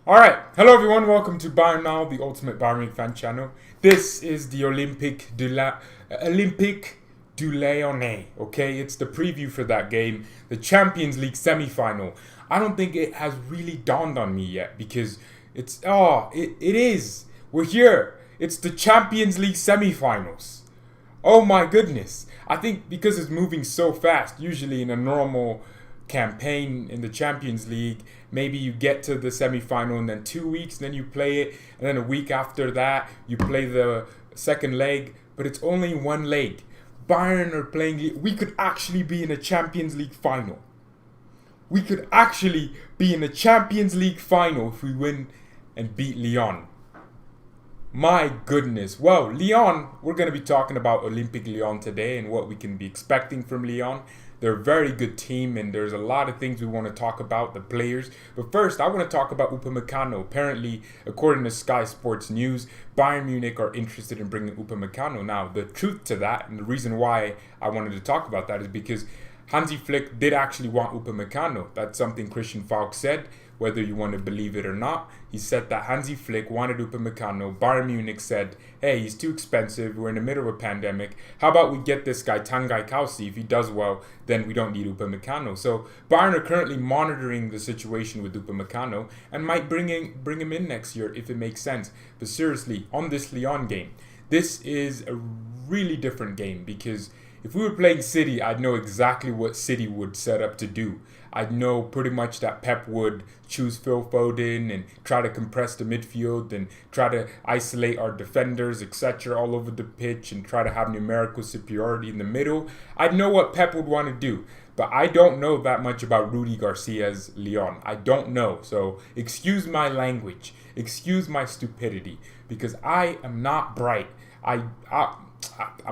Alright, hello everyone, welcome to BayernNow, the ultimate Bayern Munich fan channel. This is the Olympique du Lyonnais, okay? It's the preview for that game, the Champions League semi-final. I don't think it has really dawned on me yet because it is. We're here. It's the Champions League semi-finals. Oh my goodness. I think because it's moving so fast, usually in a normal campaign in the Champions League, maybe you get to the semi-final and then 2 weeks, then you play it, and then a week after that, you play the second leg, but it's only one leg. Bayern are playing, we could actually be in a Champions League final. We could actually be in a Champions League final if we win and beat Lyon. My goodness. Well, Lyon, we're going to be talking about Olympique Lyon today and what we can be expecting from Lyon. They're a very good team, and there's a lot of things we want to talk about, the players. But first, I want to talk about Upamecano. Apparently, according to Sky Sports News, Bayern Munich are interested in bringing Upamecano. Now, the truth to that, and the reason why I wanted to talk about that is because Hansi Flick did actually want Upamecano. That's something Christian Falk said, whether you want to believe it or not. He said that Hansi Flick wanted Upamecano. Bayern Munich said, hey, he's too expensive. We're in the middle of a pandemic. How about we get this guy, Tanguy Kausi? If he does well, then we don't need Upamecano. So Bayern are currently monitoring the situation with Upamecano and might bring him in next year if it makes sense. But seriously, on this Lyon game, this is a really different game because if we were playing City, I'd know exactly what City would set up to do. I'd know pretty much that Pep would choose Phil Foden and try to compress the midfield and try to isolate our defenders, etc., all over the pitch and try to have numerical superiority in the middle. I'd know what Pep would want to do. But I don't know that much about Rudy Garcia's Lyon. I don't know. So excuse my language. Excuse my stupidity. Because I am not bright. I'm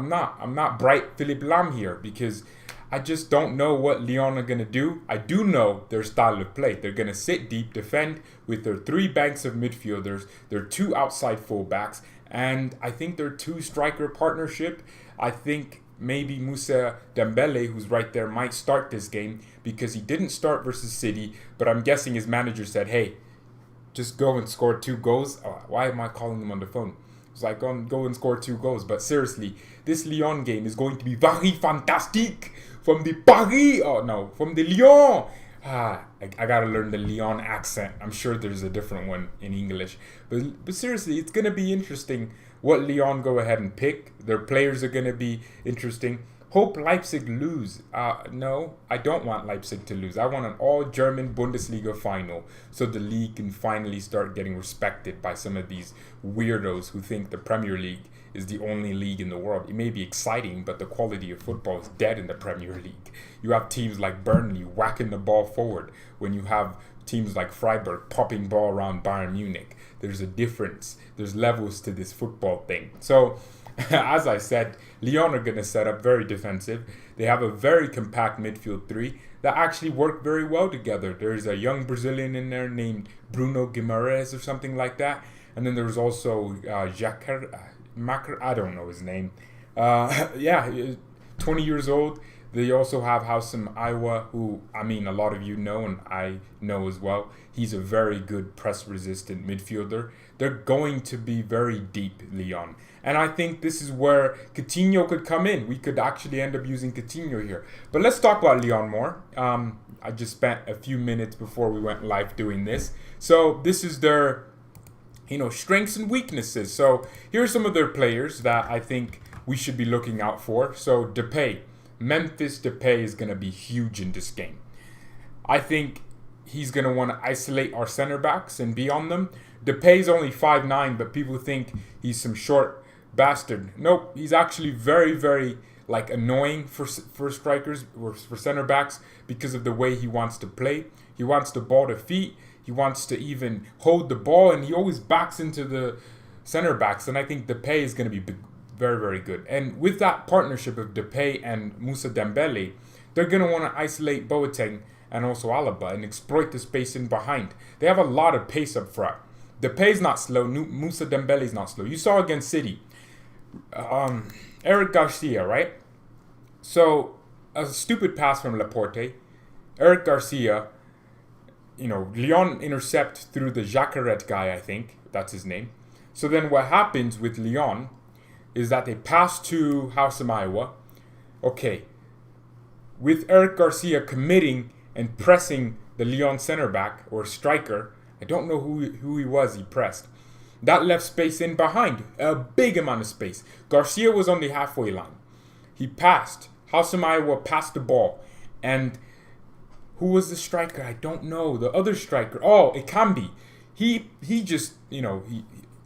not bright Philippe Lam here because I just don't know what Lyon are going to do. I do know their style of play. They're going to sit deep, defend with their three banks of midfielders, their two outside fullbacks, and I think their two striker partnership. I think maybe Moussa Dembele, who's right there, might start this game because he didn't start versus City, but I'm guessing his manager said, hey, just go and score 2 goals. Why am I calling him on the phone? It's like, go and score 2 goals. But seriously, this Lyon game is going to be very fantastique. From the Lyon. I gotta learn the Lyon accent. I'm sure there's a different one in English. But seriously, it's gonna be interesting what Lyon go ahead and pick. Their players are gonna be interesting. Hope Leipzig lose. No, I don't want Leipzig to lose. I want an all-German Bundesliga final so the league can finally start getting respected by some of these weirdos who think the Premier League is the only league in the world. It may be exciting, but the quality of football is dead in the Premier League. You have teams like Burnley whacking the ball forward when you have teams like Freiburg popping ball around Bayern Munich. There's a difference. There's levels to this football thing. So, as I said, Lyon are going to set up very defensive. They have a very compact midfield three that actually work very well together. There's a young Brazilian in there named Bruno Guimaraes or something like that. And then there's also I don't know his name. 20 years old. They also have Houssem Aouar, who, I mean, a lot of you know and I know as well. He's a very good press-resistant midfielder. They're going to be very deep, Lyon. And I think this is where Coutinho could come in. We could actually end up using Coutinho here. But let's talk about Lyon more. I just spent a few minutes before we went live doing this. So this is their strengths and weaknesses. So here are some of their players that I think we should be looking out for. So Depay. Memphis Depay is going to be huge in this game. I think he's going to want to isolate our center backs and be on them. Depay's only 5'9", but people think he's some short bastard. Nope, he's actually very, very annoying for strikers or for center backs because of the way he wants to play. He wants the ball to feet. He wants to even hold the ball, and he always backs into the center backs. And I think Depay is going to be very, very good. And with that partnership of Depay and Moussa Dembele, they're going to want to isolate Boateng and also Alaba and exploit the space in behind. They have a lot of pace up front. Depay's not slow. Moussa Dembele's not slow. You saw against City. Eric Garcia, right? So, a stupid pass from Laporte. Eric Garcia Lyon intercept through the Jacqueret guy, I think that's his name. So then what happens with Lyon is that they pass to Houssem Iowa. Okay, with Eric Garcia committing and pressing the Lyon center back or striker, I don't know who he was he pressed. That left space in behind, a big amount of space. Garcia was on the halfway line. He passed. Houssem Iowa passed the ball. And who was the striker? I don't know. The other striker. Oh, Ekambi. He just, he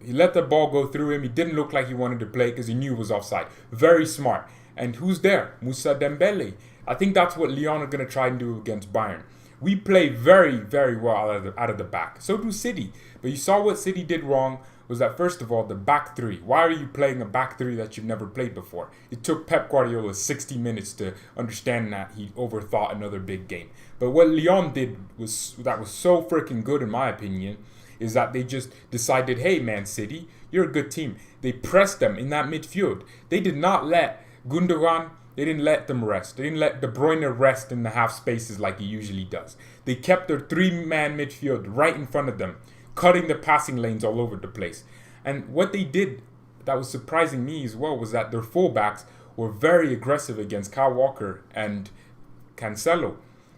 let the ball go through him. He didn't look like he wanted to play because he knew it was offside. Very smart. And who's there? Moussa Dembele. I think that's what Lyon are going to try and do against Bayern. We play very, very well out of the back. So do City. But you saw what City did wrong was that, first of all, the back three. Why are you playing a back three that you've never played before? It took Pep Guardiola 60 minutes to understand that he overthought another big game. But what Lyon did was so freaking good, in my opinion, is that they just decided, hey, Man City, you're a good team. They pressed them in that midfield. They did not let Gundogan, they didn't let them rest. They didn't let De Bruyne rest in the half spaces like he usually does. They kept their three-man midfield right in front of them, cutting the passing lanes all over the place. And what they did that was surprising me as well was that their fullbacks were very aggressive against Kyle Walker and Cancelo.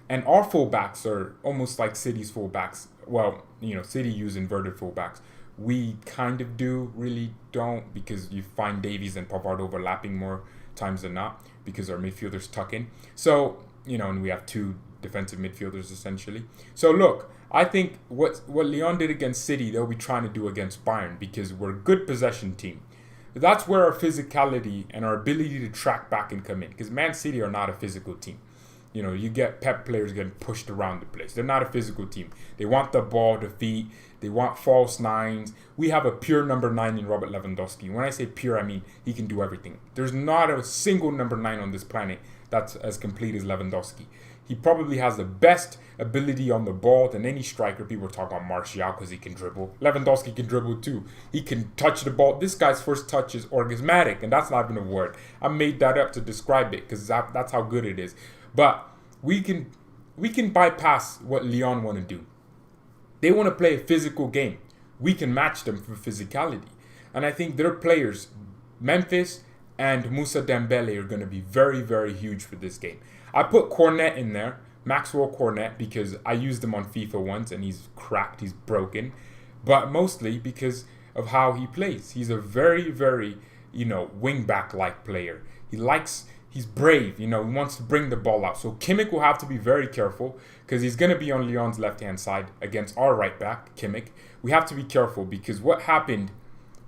And our fullbacks are almost like City's fullbacks. Well, City use inverted fullbacks. We kind of do, really don't, because you find Davies and Pavard overlapping more times than not because our midfielders tuck in. So, and we have two defensive midfielders essentially. So look, I think what Lyon did against City, they'll be trying to do against Bayern because we're a good possession team. That's where our physicality and our ability to track back and come in, because Man City are not a physical team. You get Pep players getting pushed around the place. They're not a physical team. They want the ball to feet. They want false nines. We have a pure number 9 in Robert Lewandowski. When I say pure, I mean he can do everything. There's not a single number 9 on this planet that's as complete as Lewandowski. He probably has the best ability on the ball than any striker. People are talking about Martial because he can dribble. Lewandowski can dribble too. He can touch the ball. This guy's first touch is orgasmatic, and that's not even a word. I made that up to describe it because that's how good it is. But we can bypass what Lyon want to do. They want to play a physical game. We can match them for physicality. And I think their players, Memphis and Moussa Dembele, are going to be very, very huge for this game. I put Cornet in there, Maxwell Cornet, because I used him on FIFA once and he's cracked, he's broken. But mostly because of how he plays. He's a very, very, wing-back-like player. He's brave, he wants to bring the ball out. So Kimmich will have to be very careful because he's going to be on Lyon's left-hand side against our right back, Kimmich. We have to be careful because what happened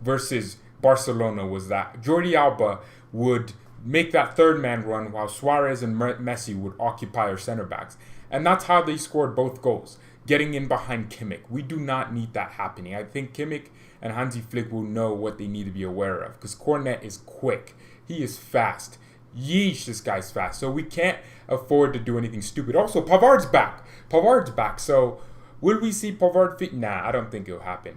versus Barcelona was that Jordi Alba would make that third man run while Suarez and Messi would occupy our center backs. And that's how they scored both goals, getting in behind Kimmich. We do not need that happening. I think Kimmich and Hansi Flick will know what they need to be aware of because Cornet is quick. He is fast. Yeesh, this guy's fast. So we can't afford to do anything stupid. Also, Pavard's back. So will we see Pavard fit? Nah, I don't think it'll happen.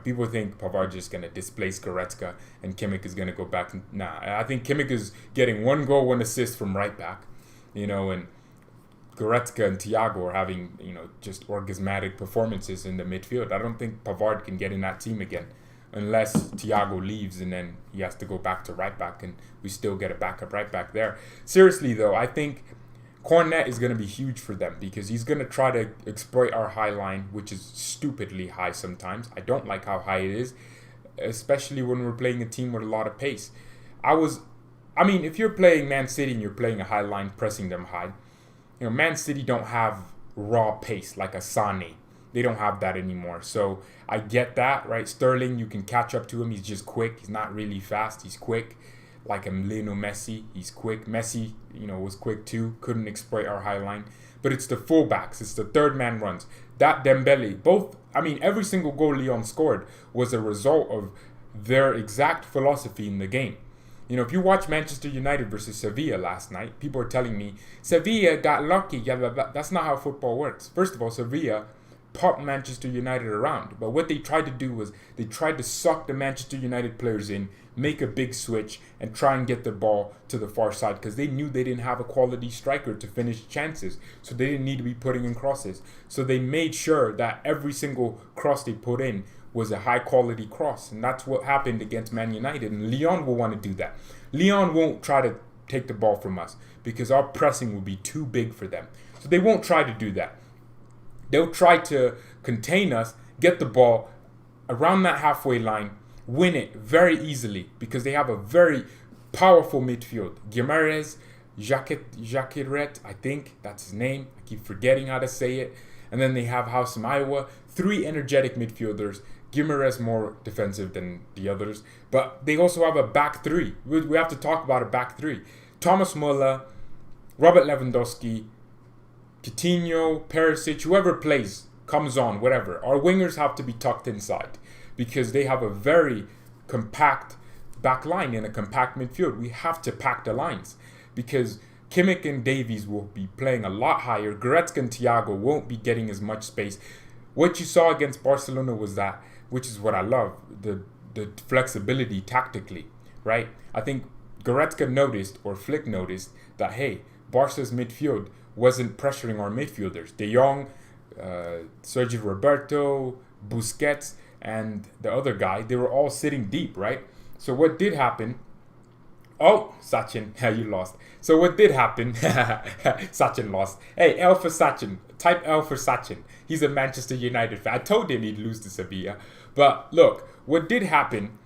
People think Pavard's just going to displace Goretzka and Kimmich is going to go back. Nah, I think Kimmich is getting 1 goal, 1 assist from right back. And Goretzka and Thiago are having, just orgasmatic performances in the midfield. I don't think Pavard can get in that team again. Unless Thiago leaves and then he has to go back to right back and we still get a backup right back there. Seriously though, I think Cornet is going to be huge for them because he's going to try to exploit our high line, which is stupidly high sometimes. I don't like how high it is, especially when we're playing a team with a lot of pace. If you're playing Man City and you're playing a high line, pressing them high, Man City don't have raw pace like a Sané. They don't have that anymore. So I get that, right? Sterling, you can catch up to him. He's just quick. He's not really fast. He's quick. Like Lionel Messi, he's quick. Messi, was quick too. Couldn't exploit our high line. But it's the fullbacks. It's the third man runs. That Dembele, every single goal Lyon scored was a result of their exact philosophy in the game. If you watch Manchester United versus Sevilla last night, people are telling me, Sevilla got lucky. Yeah, that's not how football works. First of all, Sevilla pop Manchester United around. But what they tried to do was they tried to suck the Manchester United players in, make a big switch, and try and get the ball to the far side because they knew they didn't have a quality striker to finish chances. So they didn't need to be putting in crosses. So they made sure that every single cross they put in was a high quality cross. And that's what happened against Man United. And Lyon will want to do that. Lyon won't try to take the ball from us because our pressing will be too big for them. So they won't try to do that. They'll try to contain us, get the ball around that halfway line, win it very easily because they have a very powerful midfield. Guimaraes, Jacqueret, I think that's his name. I keep forgetting how to say it. And then they have Houssem Aouar, 3 energetic midfielders. Guimaraes more defensive than the others. But they also have a back 3. We have to talk about a back 3. Thomas Muller, Robert Lewandowski, Coutinho, Perisic, whoever plays, comes on, whatever. Our wingers have to be tucked inside because they have a very compact back line and a compact midfield. We have to pack the lines because Kimmich and Davies will be playing a lot higher. Goretzka and Thiago won't be getting as much space. What you saw against Barcelona was that, which is what I love, the flexibility tactically, right? I think Goretzka noticed, or Flick noticed, that, hey, Barca's midfield wasn't pressuring our midfielders. De Jong, Sergio Roberto, Busquets, and the other guy, they were all sitting deep, right? So what did happen? Oh, Sachin, you lost. So what did happen? Sachin lost. Hey, L for Sachin. Type L for Sachin. He's a Manchester United fan. I told him he'd lose to Sevilla. But look, what did happen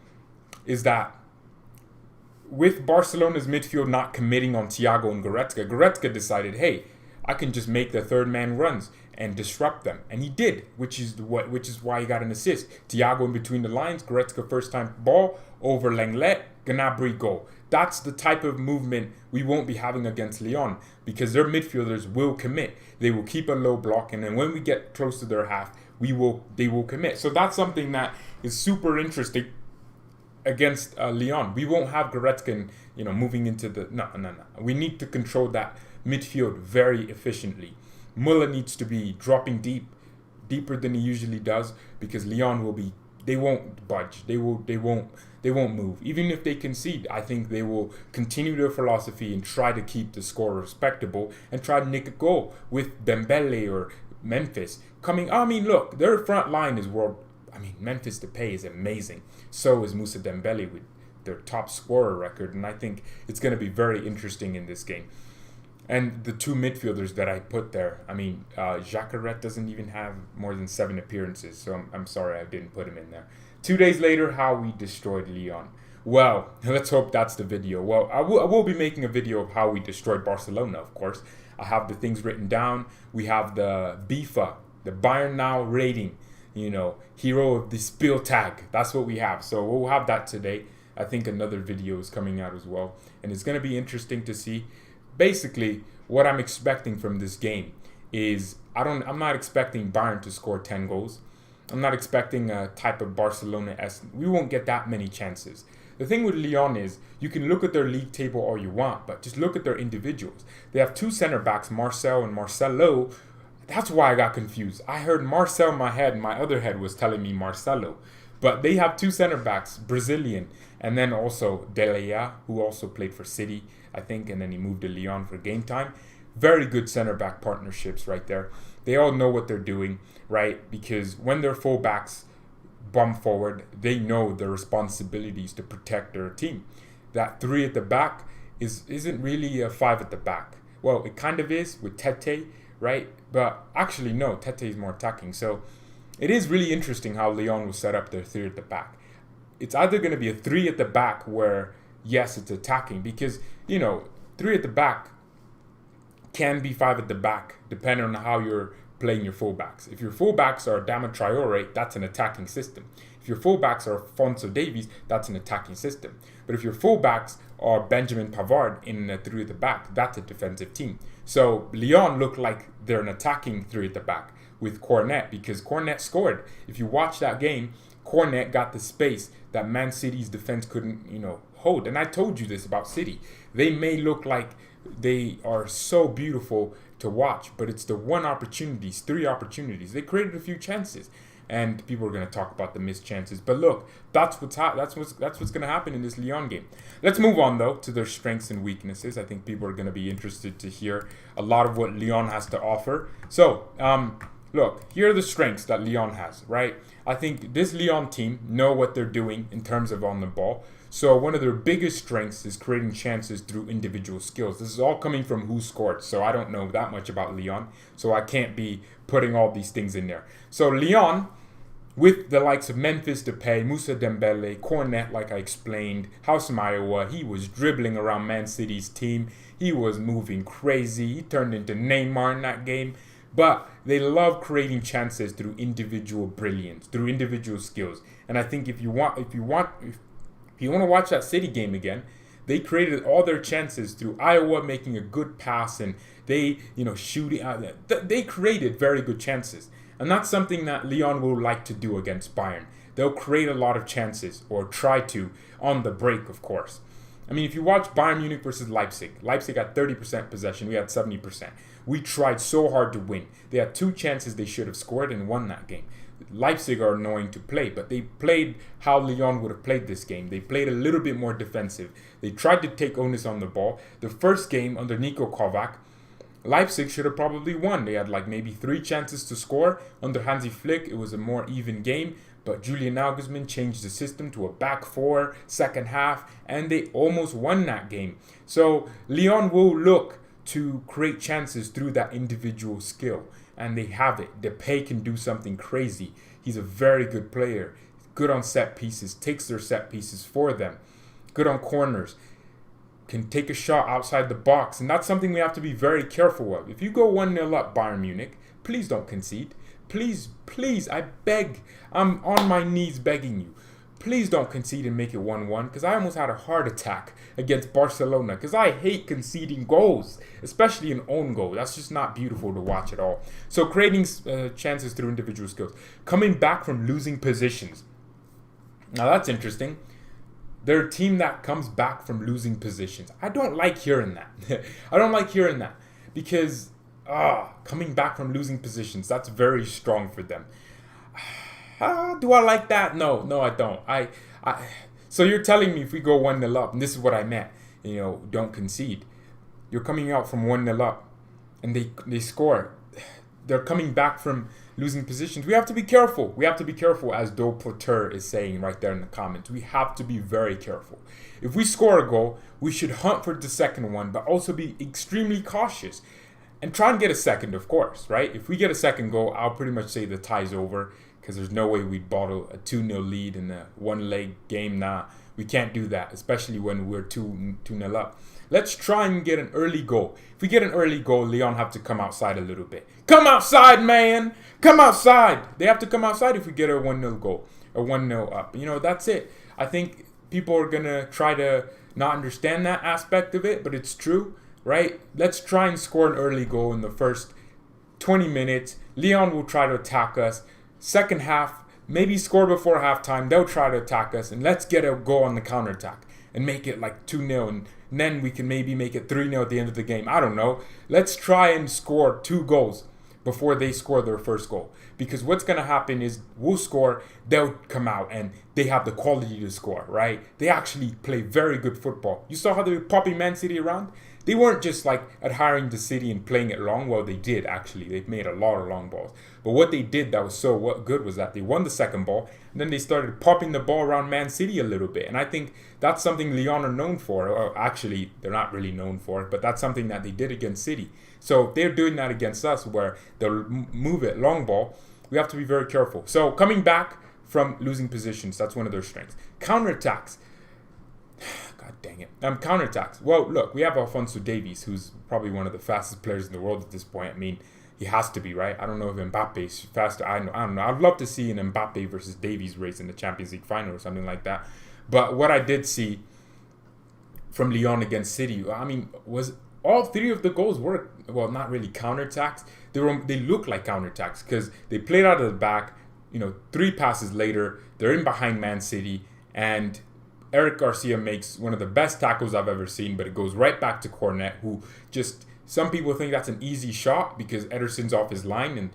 is that with Barcelona's midfield not committing on Thiago and Goretzka decided, hey, I can just make the third man runs and disrupt them. And he did, which is why he got an assist. Thiago in between the lines, Goretzka first time ball, over Lenglet, Gnabry goal. That's the type of movement we won't be having against Lyon because their midfielders will commit. They will keep a low block, and then when we get close to their half, they will commit. So that's something that is super interesting against Lyon. We won't have Goretzka, moving into the no. We need to control that midfield very efficiently. Muller needs to be dropping deeper than he usually does because Lyon they won't budge. They won't move. Even if they concede, I think they will continue their philosophy and try to keep the score respectable and try to nick a goal with Dembele or Memphis coming. I mean, look, their front line is Memphis Depay is amazing. So is Moussa Dembele with their top scorer record, and I think it's going to be very interesting in this game. And the 2 midfielders that I put there, Jacqueret doesn't even have more than 7 appearances, so I'm sorry I didn't put him in there. 2 days later, how we destroyed Lyon. Well, let's hope that's the video. Well, I will be making a video of how we destroyed Barcelona, of course. I have the things written down. We have the BIFA, the BayernNow rating, hero of the Spieltag. That's what we have. So we'll have that today. I think another video is coming out as well. And it's going to be interesting to see. Basically, what I'm expecting from this game is I'm not expecting Bayern to score 10 goals. I'm not expecting a type of Barcelona-esque. We won't get that many chances. The thing with Lyon is you can look at their league table all you want, but just look at their individuals. They have 2 center backs, Marcel and Marcelo. That's why I got confused. I heard Marcel in my head, and my other head was telling me Marcelo. But they have 2 center backs, Brazilian, and then also De Gea, who also played for City, I think, and then he moved to Lyon for game time. Very good center back partnerships right there. They all know what they're doing, right? Because when their fullbacks bump forward, they know their responsibilities to protect their team. That 3 at the back isn't really a 5 at the back. Well, it kind of is with Tete, right? But actually, no, Tete is more attacking. So it is really interesting how Lyon will set up their 3 at the back. It's either going to be a 3 at the back where, yes, it's attacking because, 3 at the back can be 5 at the back depending on how you're playing your fullbacks. If your fullbacks are Adama Traore, that's an attacking system. If your fullbacks are Alphonso Davies, that's an attacking system. But if your fullbacks are Benjamin Pavard in a 3 at the back, that's a defensive team. So Lyon look like they're an attacking 3 at the back with Cornet because Cornet scored. If you watch that game, Cornet got the space that Man City's defense couldn't, hold. And I told you this about City. They may look like they are so beautiful to watch, but it's the three opportunities. They created a few chances, and people are going to talk about the missed chances. But look, that's what's going to happen in this Lyon game. Let's move on though to their strengths and weaknesses. I think people are going to be interested to hear a lot of what Lyon has to offer. So, look, here are the strengths that Lyon has, right? I think this Lyon team know what they're doing in terms of on the ball. So one of their biggest strengths is creating chances through individual skills. This is all coming from who scored, so I don't know that much about Lyon, so I can't be putting all these things in there. So Lyon, with the likes of Memphis Depay, Moussa Dembele, Cornet, like I explained, House Mayowa, he was dribbling around Man City's team. He was moving crazy. He turned into Neymar in that game. But they love creating chances through individual brilliance, through individual skills. And I think if you want to watch that City game again, they created all their chances through Iowa making a good pass and they, shooting out. They created very good chances. And that's something that Lyon will like to do against Bayern. They'll create a lot of chances, or try to, on the break, of course. I mean, if you watch Bayern Munich versus Leipzig had 30% possession, we had 70%. We tried so hard to win. They had 2 chances they should have scored and won that game. Leipzig are annoying to play, but they played how Lyon would have played this game. They played a little bit more defensive. They tried to take onus on the ball. The first game under Niko Kovac, Leipzig should have probably won. They had like maybe 3 chances to score. Under Hansi Flick, it was a more even game, but Julian Nagelsmann changed the system to a back 4 second half, and they almost won that game. So Lyon will look to create chances through that individual skill, and they have it. Depay can do something crazy. He's a very good player. Good on set pieces, takes their set pieces for them. Good on corners. Can take a shot outside the box, and that's something we have to be very careful of. If you go 1-0 up Bayern Munich, please don't concede. Please, I beg. I'm on my knees begging you. Please don't concede and make it 1-1, because I almost had a heart attack against Barcelona, because I hate conceding goals, especially an own goal. That's just not beautiful to watch at all. So creating chances through individual skills. Coming back from losing positions. Now that's interesting. They're a team that comes back from losing positions. I don't like hearing that. I don't like hearing that, because coming back from losing positions, that's very strong for them. Do I like that? No, I don't. So you're telling me if we go 1-0 up, and this is what I meant, don't concede. You're coming out from 1-0 up, and they score. They're coming back from losing positions. We have to be careful. We have to be careful, as Do Potter is saying right there in the comments. We have to be very careful. If we score a goal, we should hunt for the second one, but also be extremely cautious. And try and get a second, of course, right? If we get a second goal, I'll pretty much say the tie's over, because there's no way we'd bottle a 2-0 lead in a one-leg game. Nah, we can't do that, especially when we're 2-0 up. Let's try and get an early goal. If we get an early goal, Lyon have to come outside a little bit. Come outside, man! Come outside! They have to come outside if we get a 1-0 goal, a 1-0 up. That's it. I think people are going to try to not understand that aspect of it, but it's true, right? Let's try and score an early goal in the first 20 minutes. Lyon will try to attack us. Second half, maybe score before halftime. They'll try to attack us, and let's get a goal on the counterattack and make it like 2-0, and then we can maybe make it 3-0 at the end of the game. I don't know. Let's try and score 2 goals before they score their first goal, because what's going to happen is we'll score, they'll come out, and they have the quality to score, right? They actually play very good football. You saw how they were popping Man City around? They weren't just like adhering to City and playing it long. Well, they did actually. They've made a lot of long balls. But what they did that was so good was that they won the second ball, and then they started popping the ball around Man City a little bit. And I think that's something Lyon are known for. Or actually, they're not really known for it, but that's something that they did against City. So if they're doing that against us, where they'll move it long ball, we have to be very careful. So coming back from losing positions, that's one of their strengths. Counterattacks. God dang it. Counterattacks. Well, look, we have Alphonso Davies, who's probably one of the fastest players in the world at this point. I mean, he has to be, right? I don't know if Mbappe's faster. I don't know. I'd love to see an Mbappe versus Davies race in the Champions League final or something like that. But what I did see from Lyon against City, I mean, was all 3 of the goals were, well, not really counterattacks. They look like counterattacks because they played out of the back. 3 passes later, they're in behind Man City, and Eric Garcia makes one of the best tackles I've ever seen, but it goes right back to Cornet, who just Some people think that's an easy shot because Ederson's off his line, and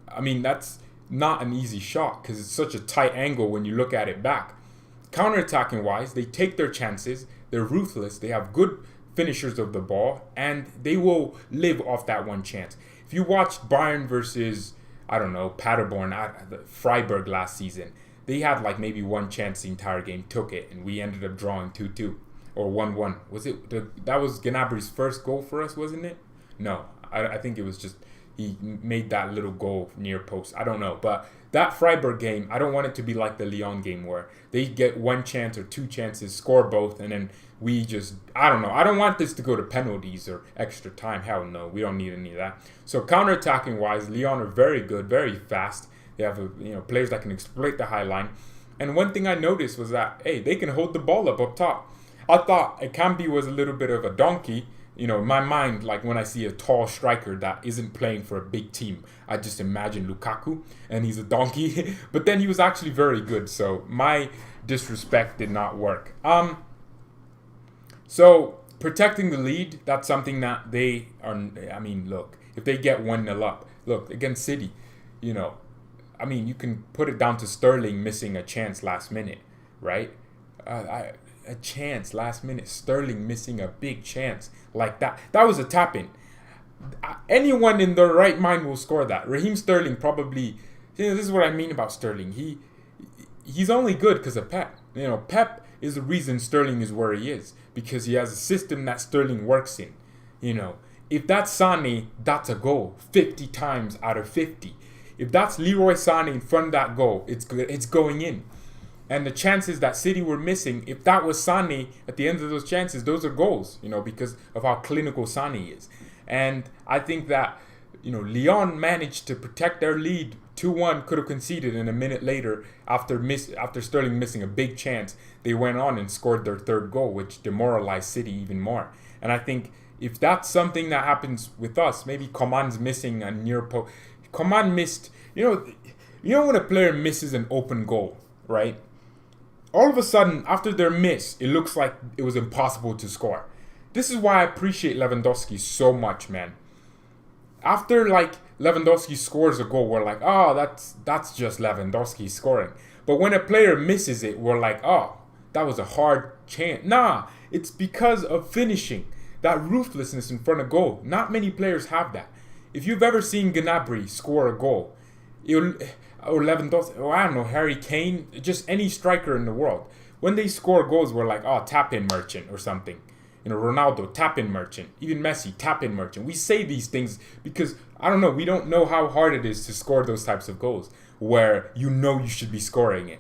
I mean that's not an easy shot because it's such a tight angle when you look at it back. Counter-attacking wise, they take their chances, they're ruthless, they have good finishers of the ball, and they will live off that one chance. If you watched Bayern versus, I don't know, Paderborn, Freiburg last season, they had like maybe one chance the entire game, took it, and we ended up drawing 2-2 or 1-1. Was it that was Gnabry's first goal for us, wasn't it? No, I think it was just he made that little goal near post. I don't know, but that Freiburg game, I don't want it to be like the Lyon game where they get one chance or two chances, score both, and then we just, I don't know. I don't want this to go to penalties or extra time. Hell no, we don't need any of that. So counter-attacking wise, Lyon are very good, very fast. They have players that can exploit the high line. And one thing I noticed was that, hey, they can hold the ball up top. I thought Akanji was a little bit of a donkey. In my mind, like when I see a tall striker that isn't playing for a big team, I just imagine Lukaku, and he's a donkey. But then he was actually very good, so my disrespect did not work. So protecting the lead, that's something that they are. I mean, look, if they get 1-0 up, look against City, I mean, you can put it down to Sterling missing a chance last minute, right? A chance last minute, Sterling missing a big chance like that. That was a tap-in. Anyone in their right mind will score that. Raheem Sterling probably, this is what I mean about Sterling. He's only good because of Pep. Pep is the reason Sterling is where he is, because he has a system that Sterling works in. If that's Sané, that's a goal 50 times out of 50. If that's Leroy Sané in front of that goal, it's going in. And the chances that City were missing, if that was Sané at the end of those chances, those are goals, because of how clinical Sané is. And I think that, Lyon managed to protect their lead 2-1, could have conceded, and a minute later, after Sterling missing a big chance, they went on and scored their third goal, which demoralized City even more. And I think if that's something that happens with us, maybe Coman's missing a near post. Coman missed, when a player misses an open goal, right? All of a sudden, after their miss, it looks like it was impossible to score. This is why I appreciate Lewandowski so much, man. After, Lewandowski scores a goal, we're like, oh, that's just Lewandowski scoring. But when a player misses it, we're like, oh, that was a hard chance. Nah, it's because of finishing. That ruthlessness in front of goal. Not many players have that. If you've ever seen Gnabry score a goal, or Lewandowski, or I don't know, Harry Kane, just any striker in the world, when they score goals, we're like, oh, tap-in merchant or something. Ronaldo, tap-in merchant. Even Messi, tap-in merchant. We say these things because, I don't know, we don't know how hard it is to score those types of goals where you should be scoring it.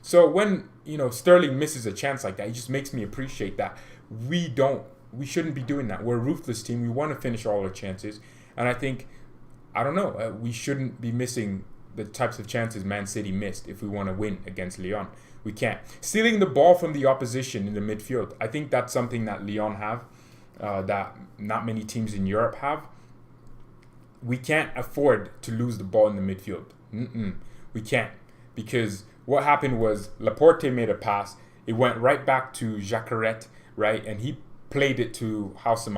So when, Sterling misses a chance like that, it just makes me appreciate that we shouldn't be doing that. We're a ruthless team. We want to finish all our chances. And I think, we shouldn't be missing the types of chances Man City missed if we want to win against Lyon. We can't. Stealing the ball from the opposition in the midfield, I think that's something that Lyon have, that not many teams in Europe have. We can't afford to lose the ball in the midfield. We can't. Because what happened was Laporte made a pass. It went right back to Jacqueret, right? And he played it to Haussam,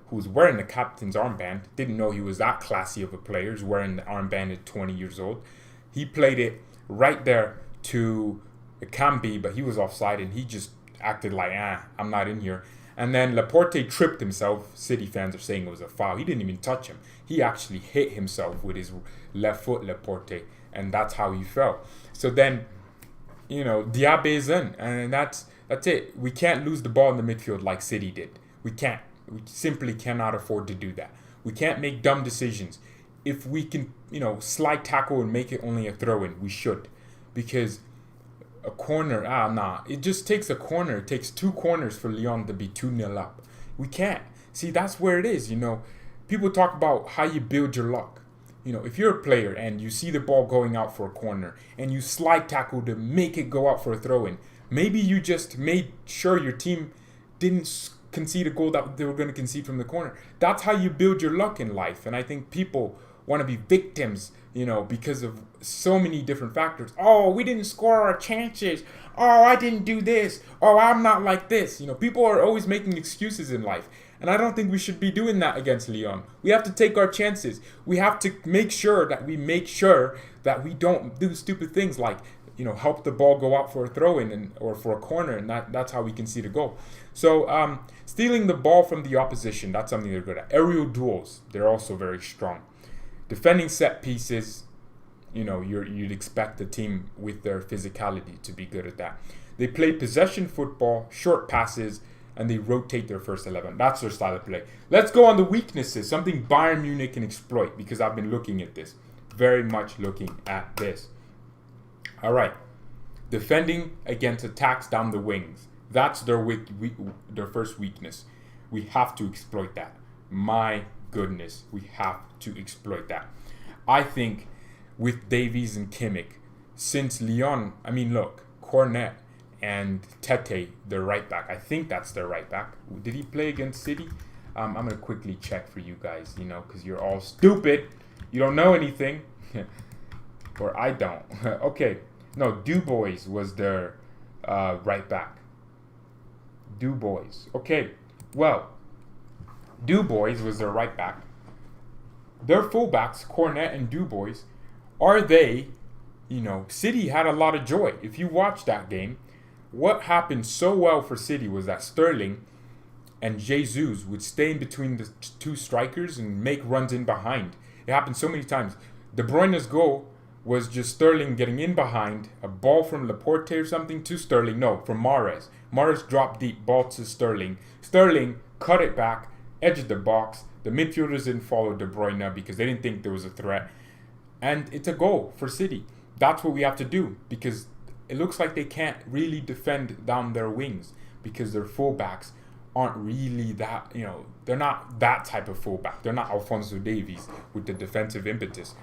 who was wearing the captain's armband. Didn't know he was that classy of a player. He's wearing the armband at 20 years old. He played it right there to Akanji, but he was offside, and he just acted like, I'm not in here. And then Laporte tripped himself. City fans are saying it was a foul. He didn't even touch him. He actually hit himself with his left foot, Laporte, and that's how he fell. So then, Diaby is in, and that's it. We can't lose the ball in the midfield like City did. We can't. We simply cannot afford to do that. We can't make dumb decisions. If we can, slide tackle and make it only a throw-in, we should. Because a corner, it just takes a corner. It takes 2 corners for Lyon to be 2-0 up. We can't. See, that's where it is, People talk about how you build your luck. If you're a player and you see the ball going out for a corner and you slide tackle to make it go out for a throw-in, maybe you just made sure your team didn't concede a goal that they were going to concede from the corner. That's how you build your luck in life. And I think people want to be victims, because of so many different factors. Oh, we didn't score our chances. Oh, I didn't do this. Oh, I'm not like this. People are always making excuses in life. And I don't think we should be doing that against Lyon. We have to take our chances. We have to make sure that we don't do stupid things like, help the ball go out for a throw-in or for a corner, and that's how we concede a goal. So stealing the ball from the opposition, that's something they're good at. Aerial duels, they're also very strong. Defending set pieces, you'd expect a team with their physicality to be good at that. They play possession football, short passes, and they rotate their first 11. That's their style of play. Let's go on the weaknesses, something Bayern Munich can exploit, because I've been looking at this. Very much looking at this. All right. Defending against attacks down the wings. That's their first weakness. We have to exploit that. My goodness, we have to exploit that. I think with Davies and Kimmich, since Lyon, look, Cornet and Tete, their right back. I think that's their right back. Did he play against City? I'm going to quickly check for you guys, because you're all stupid. You don't know anything. Or I don't. Okay. No, Dubois was their right back. Dubois. Okay. Well, Dubois was their right back. Their fullbacks, Cornet and Dubois, City had a lot of joy. If you watch that game, what happened so well for City was that Sterling and Jesus would stay in between the two strikers and make runs in behind. It happened so many times. De Bruyne's goal was just Sterling getting in behind, a ball from Laporte or something to Sterling. No, from Mahrez. Mahrez dropped deep, ball to Sterling. Sterling cut it back, edge of the box. The midfielders didn't follow De Bruyne because they didn't think there was a threat. And it's a goal for City. That's what we have to do, because it looks like they can't really defend down their wings because their fullbacks aren't really that, they're not that type of fullback. They're not Alphonso Davies with the defensive impetus.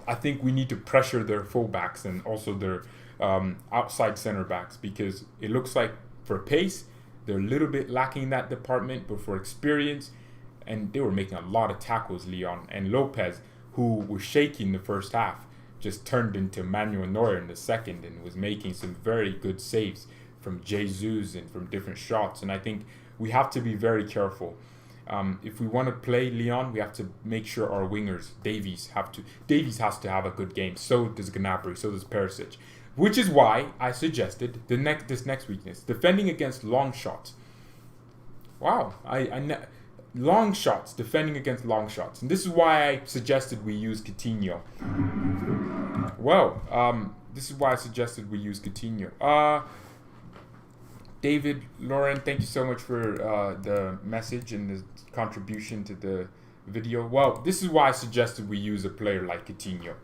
I think we need to pressure their fullbacks and also their outside center backs, because it looks like for pace, they're a little bit lacking in that department, but for experience, and they were making a lot of tackles, Lyon. And Lopez, who was shaking the first half, just turned into Manuel Neuer in the second and was making some very good saves from Jesus and from different shots. And I think we have to be very careful. If we want to play Lyon, we have to make sure our wingers, Davies has to have a good game. So does Gnabry, so does Perisic. Which is why I suggested this next weakness, defending against long shots. Wow, long shots, defending against long shots. And this is why I suggested we use Coutinho. This is why I suggested we use Coutinho. David, Lauren, thank you so much for the message and the contribution to the video. Well, this is why I suggested we use a player like Coutinho.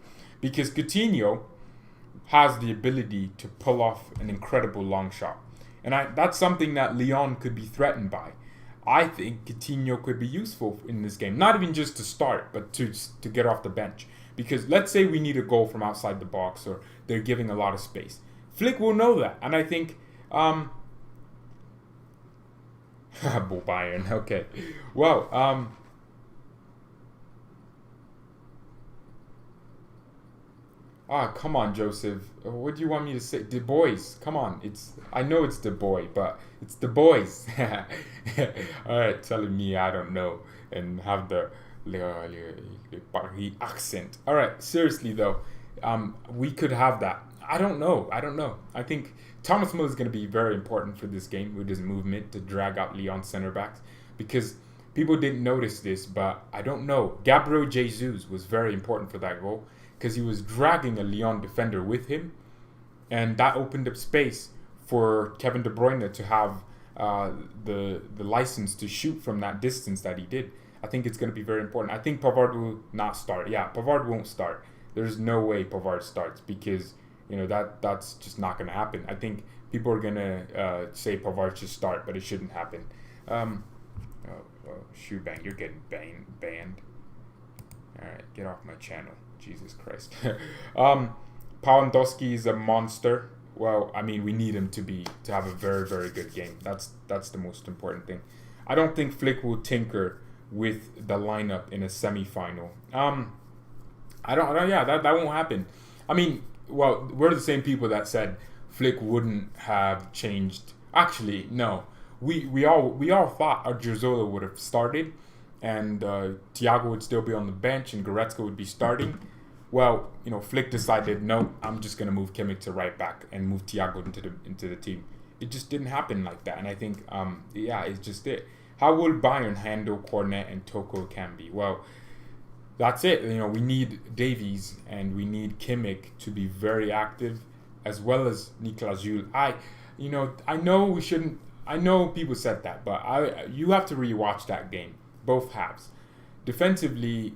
Because Coutinho has the ability to pull off an incredible long shot. And that's something that Lyon could be threatened by. I think Coutinho could be useful in this game. Not even just to start, but to get off the bench. Because let's say we need a goal from outside the box, or they're giving a lot of space. Flick will know that. And I think... Bayern, okay. Well, come on, Joseph. What do you want me to say? The boys, come on. I know it's the boy, but it's the boys. All right, telling me I don't know and have the Paris accent. All right, seriously though, we could have that. I don't know. I think Thomas Müller is going to be very important for this game with his movement to drag out Lyon center backs, because people didn't notice this, but I don't know. Gabriel Jesus was very important for that goal because he was dragging a Lyon defender with him, and that opened up space for Kevin De Bruyne to have the license to shoot from that distance that he did. I think it's going to be very important. I think Pavard will not start. Yeah, Pavard won't start. There's no way Pavard starts, because that's just not going to happen. I think people are going to say Pavard should start, but it shouldn't happen. Shoe bang, you're getting banned. All right, get off my channel. Jesus Christ. Lewandowski is a monster. Well, I mean, we need him to have a very, very good game. That's the most important thing. I don't think Flick will tinker with the lineup in a semi-final. I don't. Yeah, that won't happen. I mean, well, we're the same people that said Flick wouldn't have changed. Actually, no. we all thought Odriozola would have started, and Thiago would still be on the bench, and Goretzka would be starting. Well, Flick decided, no, I'm just gonna move Kimmich to right back and move Thiago into the team. It just didn't happen like that, and I think it's just it. How will Bayern handle Cornet and Toko Ekambi? Well, that's it. We need Davies and we need Kimmich to be very active, as well as Niklas Süle. I know we shouldn't. I know people said that, but you have to rewatch that game, both halves. Defensively,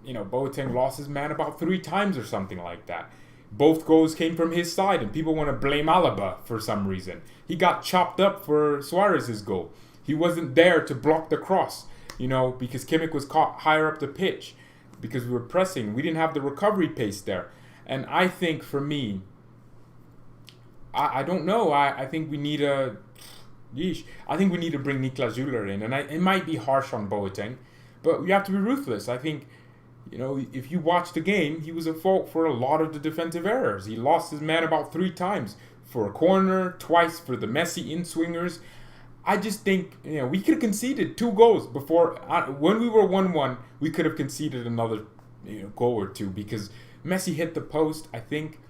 Boateng lost his man about 3 times or something like that. Both goals came from his side, and people want to blame Alaba for some reason. He got chopped up for Suarez's goal. He wasn't there to block the cross, because Kimmich was caught higher up the pitch, because we were pressing. We didn't have the recovery pace there. And I think, for me, I don't know. I think we need I think we need to bring Niklas Süle in. And it might be harsh on Boateng, but we have to be ruthless. I think, if you watch the game, he was at fault for a lot of the defensive errors. He lost his man about 3 times for a corner, twice for the Messi in-swingers. I just think, we could have conceded 2 goals before. When we were 1-1, we could have conceded another goal or 2, because Messi hit the post, I think.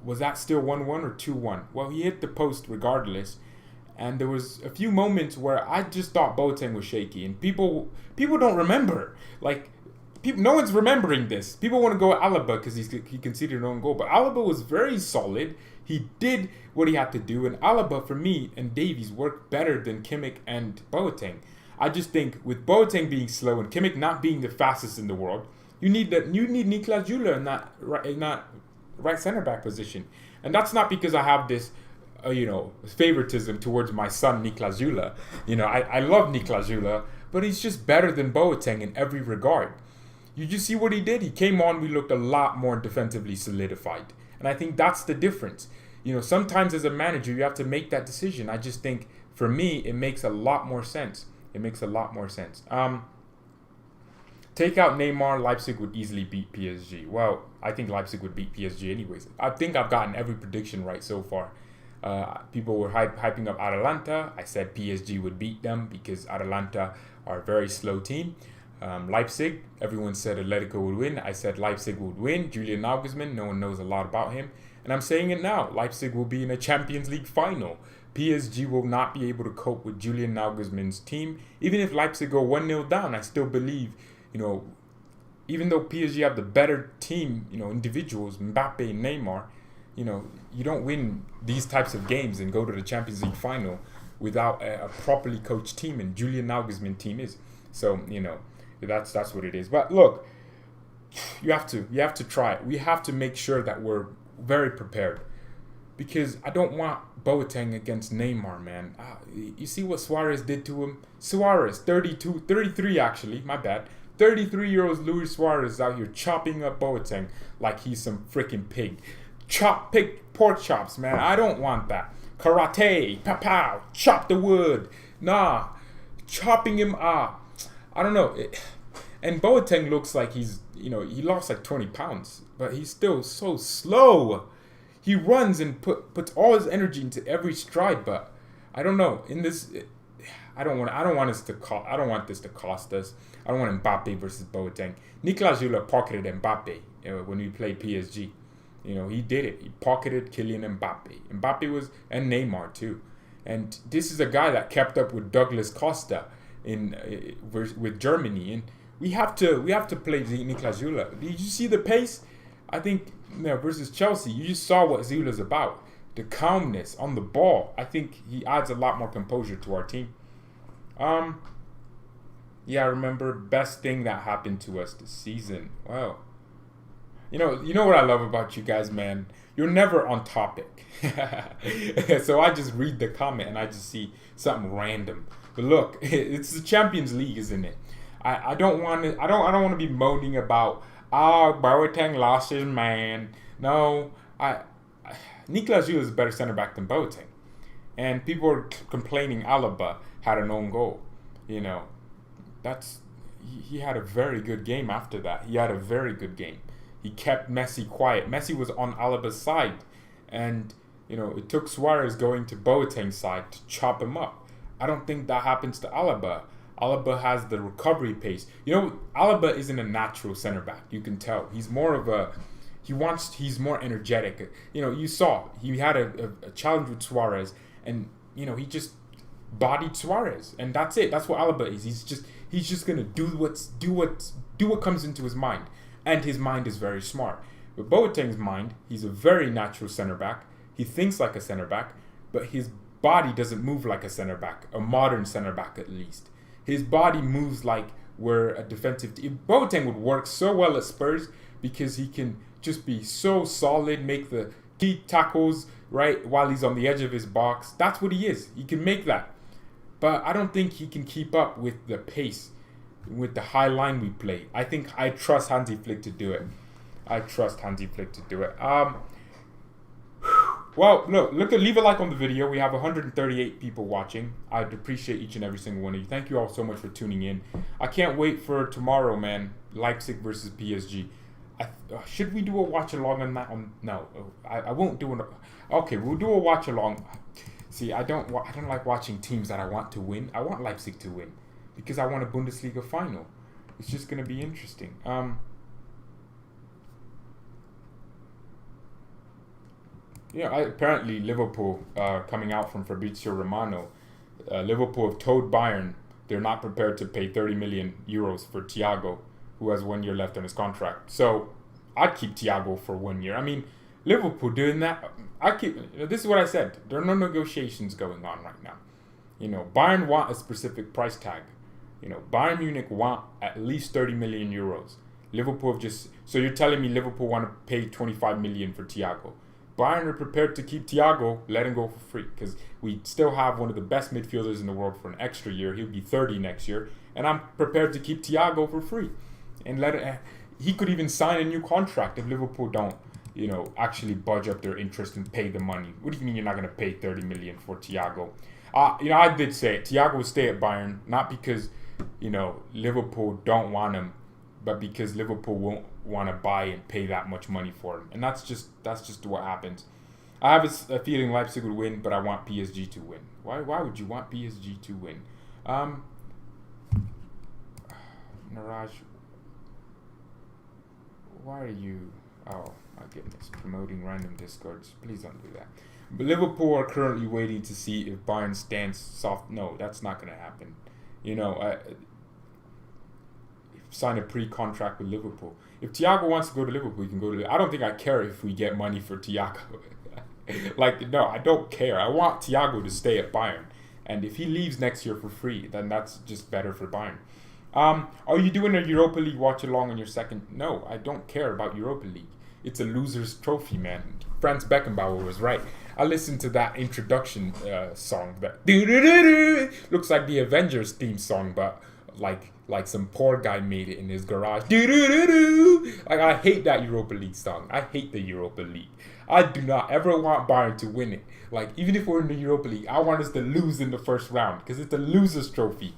Was that still 1-1 or 2-1? Well, he hit the post regardless. And there was a few moments where I just thought Boateng was shaky. And people don't remember. No one's remembering this. People want to go at Alaba because he conceded an own goal. But Alaba was very solid. He did what he had to do. And Alaba, for me, and Davies worked better than Kimmich and Boateng. I just think with Boateng being slow and Kimmich not being the fastest in the world, you need Niklas Süle in that right center back position. And that's not because I have this favoritism towards my son Niklas Süle. I love Niklas Süle, but he's just better than Boateng in every regard. You just see what he did. He came on, we looked a lot more defensively solidified. And I think that's the difference. Sometimes as a manager, you have to make that decision. I just think, for me, it makes a lot more sense. Take out Neymar, Leipzig would easily beat PSG. Well, I think Leipzig would beat PSG anyways. I think I've gotten every prediction right so far. People were hyping up Atalanta. I said PSG would beat them because Atalanta are a very slow team. Leipzig, everyone said Atletico would win. I said Leipzig would win. Julian Nagelsmann, no one knows a lot about him. And I'm saying it now. Leipzig will be in a Champions League final. PSG will not be able to cope with Julian Nagelsmann's team. Even if Leipzig go 1-0 down, I still believe, even though PSG have the better team, individuals, Mbappe and Neymar, you don't win these types of games and go to the Champions League final without a properly coached team, and Julian Nagelsmann team is. So, that's what it is. But look, you have to try it. We have to make sure that we're very prepared, because I don't want Boateng against Neymar, man. You see what Suarez did to him? Suarez, 33 actually, my bad. 33-year-old Luis Suarez out here chopping up Boateng like he's some freaking pig. Pig pork chops, man. I don't want that. Karate, pow, chop the wood. Nah, chopping him up. I don't know. And Boateng looks like he's, he lost like 20 pounds, but he's still so slow. He runs and puts all his energy into every stride, but I don't know. In this, I don't want this to cost us. I don't want Mbappe versus Boateng. Niklas Süle pocketed Mbappe when we played PSG. He did it. He pocketed Kylian Mbappe. And Neymar too. And this is a guy that kept up with Douglas Costa with Germany. And we have to play Niklas Süle. Did you see the pace? I think versus Chelsea, you just saw what Süle's about. The calmness on the ball. I think he adds a lot more composure to our team. I remember best thing that happened to us this season. Wow. You know what I love about you guys, man? You're never on topic. So I just read the comment and I just see something random. But look, it's the Champions League, isn't it? I don't want to be moaning about Boateng lost his man. No, Niklas Süle is a better center back than Boateng. And people are complaining Alaba had an own goal. He had a very good game after that. He had a very good game. He kept Messi quiet. Messi was on Alaba's side. And It took Suarez going to Boateng's side to chop him up. I don't think that happens to Alaba. Alaba has the recovery pace. Alaba isn't a natural center back. You can tell. He's more of a... He's more energetic. You saw he had a challenge with Suarez, and he just bodied Suarez, and that's it. That's what Alaba is. He's just gonna do what comes into his mind, and his mind is very smart. With Boateng's mind, he's a very natural center back. He thinks like a center back, but his body doesn't move like a center back, a modern center back at least. His body moves like we're a defensive team. Boateng would work so well at Spurs because he can just be so solid, make the key tackles, right, while he's on the edge of his box. That's what he is. He can make that. But I don't think he can keep up with the pace, with the high line we play. I trust Hansi Flick to do it. Well, leave a like on the video. We have 138 people watching. I'd appreciate each and every single one of you. Thank you all so much for tuning in. I can't wait for tomorrow, man. Leipzig versus PSG. Should we do a watch along on that? No, I won't do it. Okay, we'll do a watch along. See, I don't like watching teams that I want to win. I want Leipzig to win because I want a Bundesliga final. It's just gonna be interesting. Apparently Liverpool, coming out from Fabrizio Romano, Liverpool have told Bayern they're not prepared to pay 30 million euros for Thiago, who has 1 year left on his contract. So I'd keep Thiago for 1 year. I mean, Liverpool doing that, this is what I said. There are no negotiations going on right now. Bayern want a specific price tag. Bayern Munich want at least 30 million euros. Liverpool have so you're telling me Liverpool want to pay 25 million for Thiago. Bayern are prepared to keep Thiago, let him go for free, because we still have one of the best midfielders in the world for an extra year. He'll be 30 next year, and I'm prepared to keep Thiago for free, and he could even sign a new contract if Liverpool don't, actually budge up their interest and pay the money. What do you mean you're not going to pay 30 million for Thiago? I did say it. Thiago will stay at Bayern, not because Liverpool don't want him, but because Liverpool won't want to buy and pay that much money for him. And that's just what happens. I have a feeling Leipzig would win, but I want PSG to win. Why would you want PSG to win? Niraj, why are you... Oh, my goodness. Promoting random discords. Please don't do that. But Liverpool are currently waiting to see if Bayern stands soft. No, that's not going to happen. Sign a pre-contract with Liverpool. If Thiago wants to go to Liverpool, he can go to Liverpool. I don't think I care if we get money for Thiago. No, I don't care. I want Thiago to stay at Bayern. And if he leaves next year for free, then that's just better for Bayern. Are you doing a Europa League watch-along on your second? No, I don't care about Europa League. It's a loser's trophy, man. Franz Beckenbauer was right. I listened to that introduction song that looks like the Avengers theme song, but like some poor guy made it in his garage. I hate that Europa League song. I hate the Europa League. I do not ever want Bayern to win it. Even if we're in the Europa League, I want us to lose in the first round because it's a loser's trophy.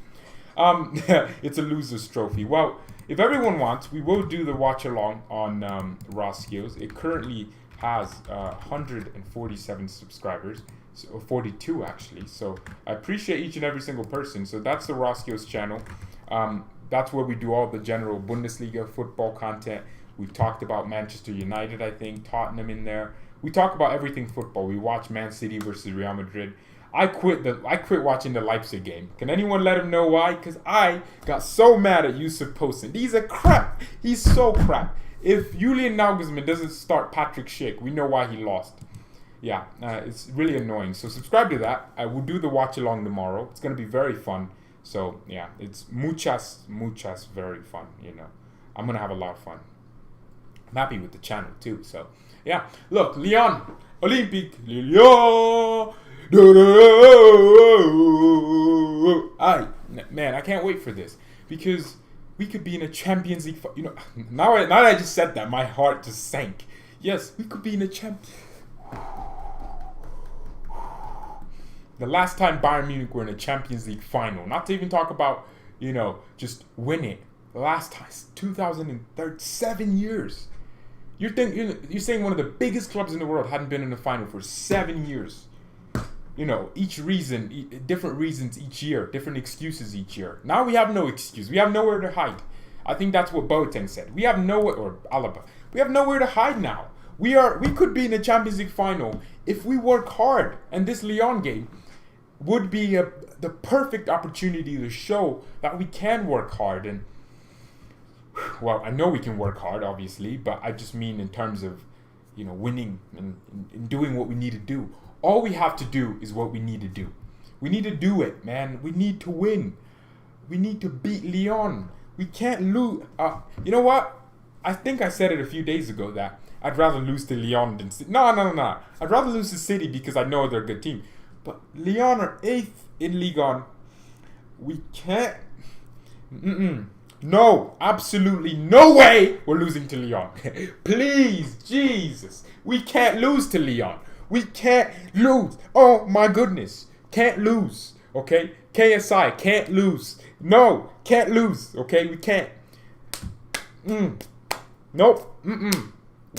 It's a loser's trophy. Well, if everyone wants, we will do the watch along on Raw Skills. It currently has 147 subscribers. 42 actually. So I appreciate each and every single person. So that's the Raw Skills channel. That's where we do all the general Bundesliga football content. We've talked about Manchester United, I think, Tottenham in there. We talk about everything football. We watch Man City versus Real Madrid. I quit watching the Leipzig game. Can anyone let him know why? Because I got so mad at Yusuf Poulsen. He's a crap. He's so crap. If Julian Nagelsmann doesn't start Patrick Schick, we know why he lost. Yeah, it's really annoying. So subscribe to that. I will do the watch along tomorrow. It's going to be very fun. So yeah, it's muchas very fun, I'm going to have a lot of fun. I'm happy with the channel too. So yeah, look, Lyon, Olympique, Lyon. Man, I can't wait for this because we could be in a Champions League. Now that I just said that, my heart just sank. Yes, we could be in a The last time Bayern Munich were in a Champions League final, not to even talk about, just win it. The last time, 2007 years. You're saying one of the biggest clubs in the world hadn't been in the final for 7 years. Different reasons each year, different excuses each year. Now we have no excuse. We have nowhere to hide. I think that's what Boateng said. We have nowhere, or Alaba. We have nowhere to hide now. We could be in the Champions League final if we work hard. And this Lyon game would be the perfect opportunity to show that we can work hard. And well, I know we can work hard, obviously, but I just mean in terms of, winning and doing what we need to do. All we have to do is what we need to do. We need to do it, man. We need to win. We need to beat Lyon. We can't lose. You know what? I think I said it a few days ago that I'd rather lose to Lyon than City. No. I'd rather lose to City because I know they're a good team. But Lyon are 8th in Ligue 1. We can't. No, absolutely no way we're losing to Lyon. Please, Jesus. We can't lose to Lyon. We can't lose. Oh my goodness. Can't lose. Okay? KSI, can't lose. No, can't lose. Okay? We can't. Nope.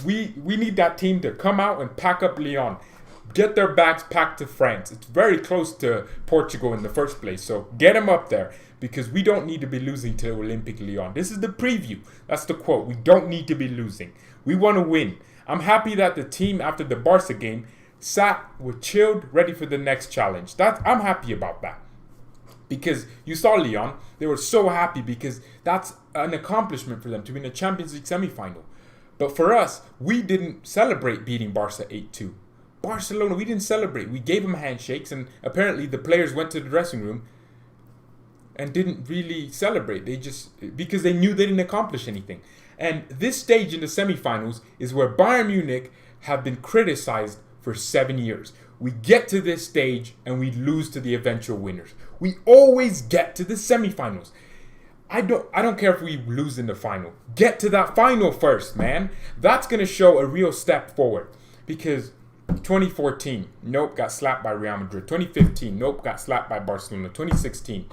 We need that team to come out and pack up Lyon. Get their bags packed to France. It's very close to Portugal in the first place. So get them up there because we don't need to be losing to Olympique Lyon. This is the preview. That's the quote. We don't need to be losing. We want to win. I'm happy that the team after the Barca game were chilled, ready for the next challenge. I'm happy about that. Because you saw Lyon, they were so happy because that's an accomplishment for them to be in the Champions League semi-final. But for us, we didn't celebrate beating Barca 8-2. Barcelona, we didn't celebrate. We gave them handshakes, and apparently the players went to the dressing room and didn't really celebrate. Because they knew they didn't accomplish anything. And this stage in the semi-finals is where Bayern Munich have been criticized for 7 years. We get to this stage and we lose to the eventual winners. We always get to the semifinals. I don't care if we lose in the final. Get to that final first, man. That's going to show a real step forward. Because 2014, nope, got slapped by Real Madrid. 2015, nope, got slapped by Barcelona. 2016,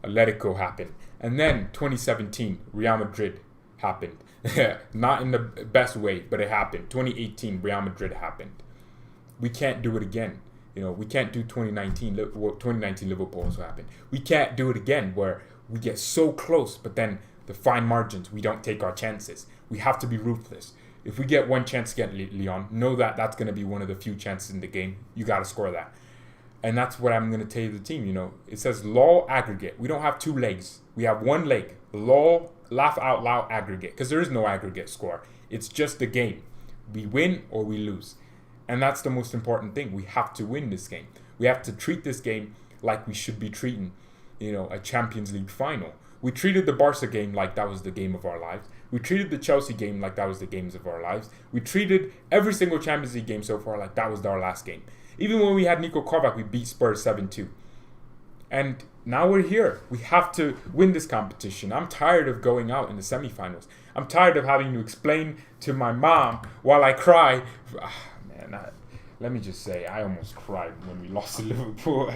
Atletico happened. And then 2017, Real Madrid happened. Not in the best way, but it happened. 2018, Real Madrid happened. We can't do it again. We can't do 2019 Liverpool also happened. We can't do it again where we get so close, but then the fine margins, we don't take our chances. We have to be ruthless. If we get one chance against Lyon, know that that's going to be one of the few chances in the game. You got to score that. And that's what I'm going to tell you the team. It says LOL aggregate. We don't have 2 legs. We have 1 leg. LOL, laugh out loud aggregate. Because there is no aggregate score. It's just the game. We win or we lose. And that's the most important thing. We have to win this game. We have to treat this game like we should be treating, a Champions League final. We treated the Barca game like that was the game of our lives. We treated the Chelsea game like that was the games of our lives. We treated every single Champions League game so far like that was our last game. Even when we had Nico Kovac, we beat Spurs 7-2. And now we're here. We have to win this competition. I'm tired of going out in the semifinals. I'm tired of having to explain to my mom while I cry. Let me just say, I almost cried when we lost to Liverpool.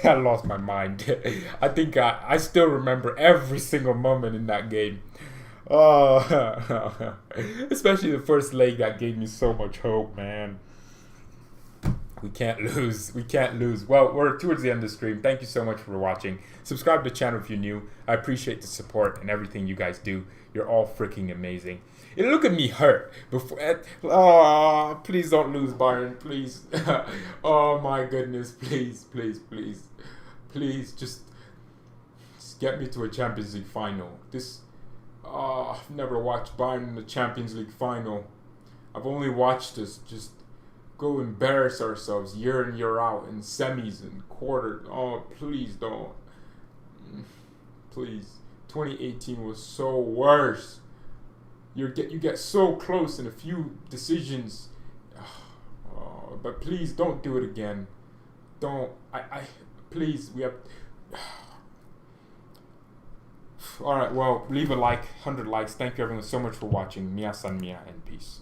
I lost my mind. I think I still remember every single moment in that game. Oh, especially the first leg that gave me so much hope, man. We can't lose. We can't lose. Well, we're towards the end of the stream. Thank you so much for watching. Subscribe to the channel if you're new. I appreciate the support and everything you guys do. You're all freaking amazing. And look at me hurt. Please don't lose, Bayern. Please. Oh my goodness. Please, please, please. Please, just get me to a Champions League final. I've never watched Bayern in the Champions League final. I've only watched us just go embarrass ourselves year in, year out in semis and quarters. Oh, please don't. Please. 2018 was so worse. You get so close in a few decisions. But please don't do it again. Don't. Please, we have... Alright, well, leave a like, 100 likes. Thank you everyone so much for watching. Mia san mia and peace.